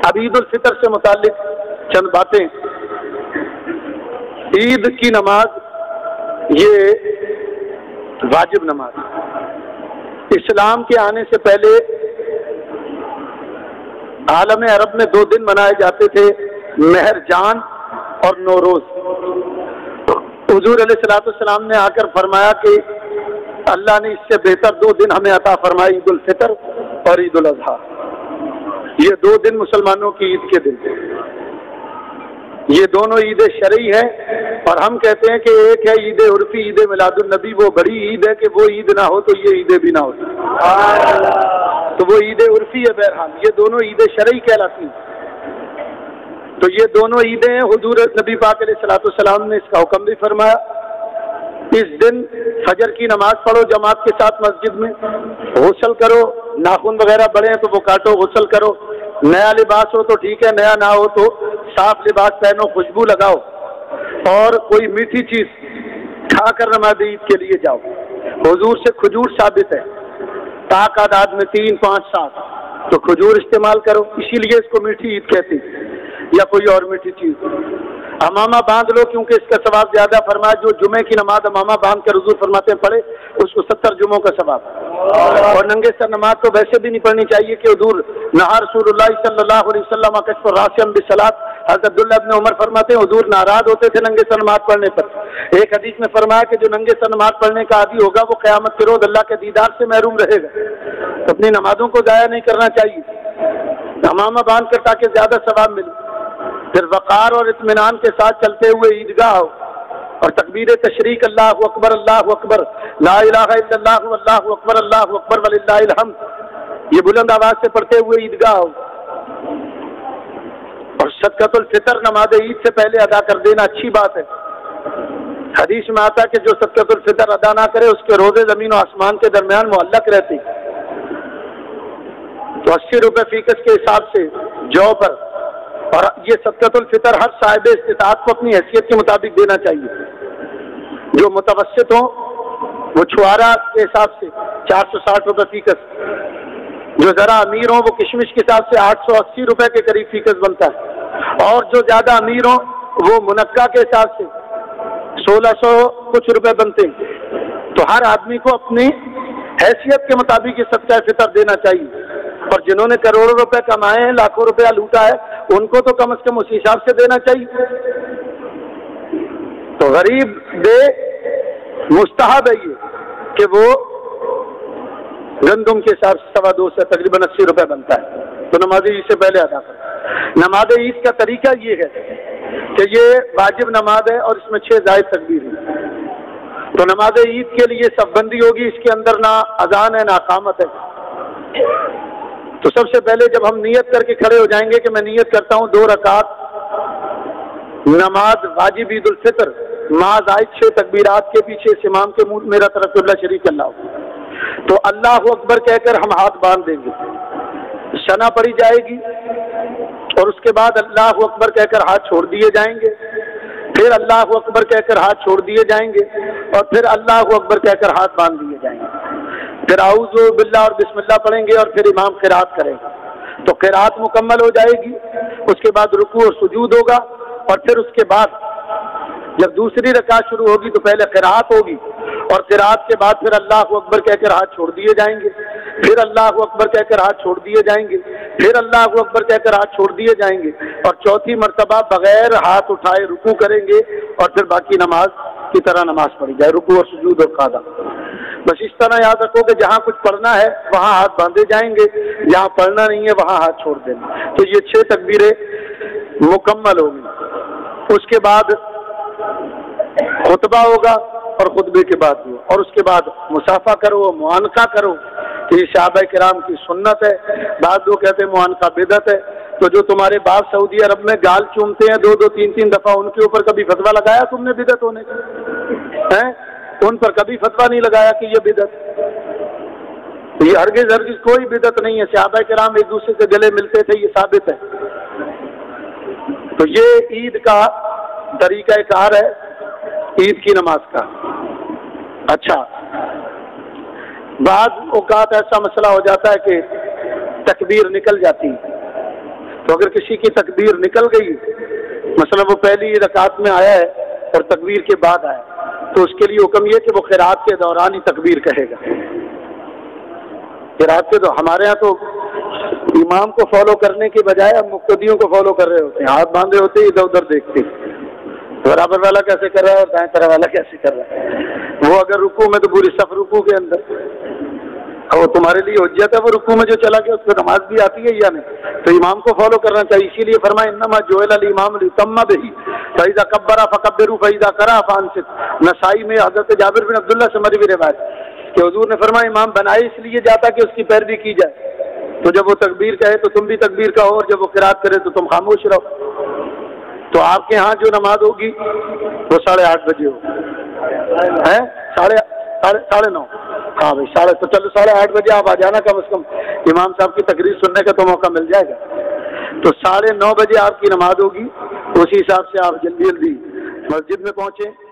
اب عید الفطر سے متعلق چند باتیں. عید کی نماز یہ واجب نماز. اسلام کے آنے سے پہلے عالم عرب میں 2 دن منائے جاتے تھے، مہرجان اور نوروز. حضور علیہ الصلوۃ والسلام نے آ کر فرمایا کہ اللہ نے اس سے بہتر 2 دن ہمیں عطا فرمائے، عید الفطر اور عید الاضحیٰ. یہ 2 دن مسلمانوں کی عید کے دن تھے. یہ دونوں عید شرعی ہیں، اور ہم کہتے ہیں کہ ایک ہے عید عرفی، عید میلاد النبی، وہ بڑی عید ہے کہ وہ عید نہ ہو تو یہ عیدیں بھی نہ ہوتی، تو وہ عید عرفی ہے. بہرحال یہ دونوں عید شرعی کہلاتی ہیں. تو یہ دونوں عیدیں ہیں. حضور نبی پاک علیہ الصلوۃ والسلام نے اس کا حکم بھی فرمایا. اس دن فجر کی نماز پڑھو جماعت کے ساتھ مسجد میں، غسل کرو، ناخن وغیرہ بڑے ہیں تو وہ کاٹو، غسل کرو. نیا لباس ہو تو ٹھیک ہے، نیا نہ ہو تو صاف لباس پہنو، خوشبو لگاؤ، اور کوئی میٹھی چیز کھا کر نماز عید کے لیے جاؤ. حضور سے کھجور ثابت ہے، طاق آداد میں 3 5 7، تو کھجور استعمال کرو، اسی لیے اس کو میٹھی عید کہتے ہیں، یا کوئی اور میٹھی چیز. امامہ باندھ لو کیونکہ اس کا ثواب زیادہ. فرمایا جو جمعے کی نماز امامہ باندھ کر حضور فرماتے ہیں پڑھے اس کو 70 جمعوں کا ثواب. اور ننگے سر نماز تو ویسے بھی نہیں پڑھنی چاہیے کہ حضور نہا رسول اللہ صلی اللہ علیہ وسلم کشف الراسم بالصلاۃ. حضرت عبداللہ ابن عمر فرماتے ہیں حضور ناراض ہوتے تھے ننگے سر نماز پڑھنے پر. ایک حدیث میں فرمایا کہ جو ننگے سر نماز پڑھنے کا عادی ہوگا وہ قیامت کے روز اللہ کے دیدار سے محروم رہے گا. اپنی نمازوں کو ضائع نہیں کرنا چاہیے، امامہ باندھ کر تاکہ زیادہ ثواب ملے. پھر وقار اور اطمینان کے ساتھ چلتے ہوئے عیدگاہ ہو اور تکبیر تشریق اللہ اکبر لا الہ الا اللہ واللہ اکبر وللہ الحمد یہ بلند آواز سے پڑھتے ہوئے عیدگاہ ہو. اور صدقۃ الفطر نماز عید سے پہلے ادا کر دینا اچھی بات ہے. حدیث میں آتا ہے کہ جو صدقۃ الفطر ادا نہ کرے اس کے روزے زمین و آسمان کے درمیان معلق رہتے. تو 80 روپے فی کس کے حساب سے جو پر، اور یہ صدقۃ الفطر ہر صاحب استطاعت کو اپنی حیثیت کے مطابق دینا چاہیے. جو متوسط ہوں وہ چھوارا کے حساب سے 460 روپے فی کس، جو ذرا امیر ہوں وہ کشمش کے حساب سے 880 روپے کے قریب فی کس بنتا ہے، اور جو زیادہ امیر ہوں وہ منقع کے حساب سے 1600 کچھ روپے بنتے ہیں. تو ہر آدمی کو اپنی حیثیت کے مطابق یہ صدقہ فطر دینا چاہیے. اور جنہوں نے کروڑوں روپے کمائے ہیں، لاکھوں روپیہ لوٹا ہے، ان کو تو کم از کم اس حساب سے دینا چاہیے. تو غریب دے مستحب ہے یہ کہ وہ گندم کے حساب سے 2.25 سے تقریباً 80 روپے بنتا ہے، تو نماز عید سے پہلے ادا کریں. نماز عید کا طریقہ یہ ہے کہ یہ واجب نماز ہے اور اس میں 6 زائد تکبیر ہیں. تو نماز عید کے لیے صف بندی ہوگی، اس کے اندر نہ اذان ہے نہ اقامت ہے. تو سب سے پہلے جب ہم نیت کر کے کھڑے ہو جائیں گے کہ میں نیت کرتا ہوں 2 رکعت نماز واجب عید الفطر ماں زائد 6 تکبیرات کے پیچھے اس امام کے منہ میرا طرف قبلہ شریف اللہ، تو اللہ اکبر کہہ کر ہم ہاتھ باندھ دیں گے، ثنا پڑھی جائے گی، اور اس کے بعد اللہ اکبر کہہ کر ہاتھ چھوڑ دیے جائیں گے، پھر اللہ اکبر کہہ کر ہاتھ چھوڑ دیے جائیں گے، اور پھر اللہ اکبر کہہ کر ہاتھ باندھ دیے جائیں گے. پھر اعوذ باللہ اور بسم اللہ پڑھیں گے، اور پھر امام قرات کرے گا. تو قرات مکمل ہو جائے گی، اس کے بعد رکوع اور سجود ہوگا، اور پھر اس کے بعد جب دوسری رکعت شروع ہوگی تو پہلے قرات ہوگی، اور قرات کے بعد پھر اللہ اکبر کہہ کر ہاتھ چھوڑ دیے جائیں گے، پھر اللہ اکبر کہہ کر ہاتھ چھوڑ دیے جائیں گے، پھر اللہ اکبر کہہ کر ہاتھ چھوڑ دیے جائیں گے، اور چوتھی مرتبہ بغیر ہاتھ اٹھائے رکوع کریں گے، اور پھر باقی نماز کی طرح نماز پڑھی جائے، رکوع اور سجود اور قاعدہ. بس اس طرح یاد رکھو کہ جہاں کچھ پڑھنا ہے وہاں ہاتھ باندھے جائیں گے، جہاں پڑھنا نہیں ہے وہاں ہاتھ چھوڑ دینا. تو یہ 6 تکبیریں مکمل ہوگی. اس کے بعد خطبہ ہوگا، اور خطبے کے بعد بھی، اور اس کے بعد مصافحہ کرو، معانقہ کرو. یہ صحابہ کرام کی سنت ہے. بعض لوگ کہتے ہیں معانقہ بدعت ہے. تو جو تمہارے باپ سعودی عرب میں گال چومتے ہیں 2 3 دفعہ، ان کے اوپر کبھی فتویٰ لگایا تم نے بدعت ہونے کا؟ ان پر کبھی فتویٰ نہیں لگایا کہ یہ بدعت. یہ ہرگز کوئی بدعت نہیں ہے. صحابہ کرام ایک دوسرے سے گلے ملتے تھے، یہ ثابت ہے. تو یہ عید کا طریقہ کار ہے عید کی نماز کا. اچھا، بعض اوقات ایسا مسئلہ ہو جاتا ہے کہ تکبیر نکل جاتی ہے، تو اگر کسی کی تکبیر نکل گئی، مثلا وہ پہلی رکعت میں آیا ہے اور تکبیر کے بعد آیا، تو اس کے لیے حکم یہ کہ وہ قرات کے دوران ہی تکبیر کہے گا۔ قرات کے تو ہمارے ہاں تو امام کو فالو کرنے کے بجائے ہم مقتدیوں کو فالو کر رہے ہوتے ہیں، ہاتھ باندھے ہوتے ادھر ادھر دیکھتے، برابر والا کیسے کر رہا ہے اور دائیں طرف والا کیسے کر رہا ہے۔ وہ اگر رکوع میں تو پوری صف رکوع کے اندر، وہ تمہارے لیے حجت ہے، وہ رکوع میں جو چلا گیا اس کو نماز بھی آتی ہے یا نہیں؟ تو امام کو فالو کرنا چاہیے، اسی لیے فرمایا انما جعل الامام لیؤتم بہ فاذا کبر فکبروا فاذا قرأ فانصتوا۔ نسائی میں حضرت جابر بن عبداللہ سے مروی روایت کہ حضور نے فرمایا امام بنائے اس لیے جاتا کہ اس کی پیروی کی جائے، تو جب وہ تکبیر کہے تو تم بھی تکبیر کہو، اور جب وہ قرات کرے تو تم خاموش رہو۔ تو آپ کے ہاں جو نماز ہوگی وہ 8:30 بجے ہوگی، ہے 9:30، ہاں بھائی تو چلو 8:30 بجے آپ آ جانا، کم از کم امام صاحب کی تقریر سننے کا تو موقع مل جائے گا۔ تو 9:30 بجے آپ کی نماز ہوگی، اسی حساب سے آپ جلدی جلدی مسجد میں پہنچیں۔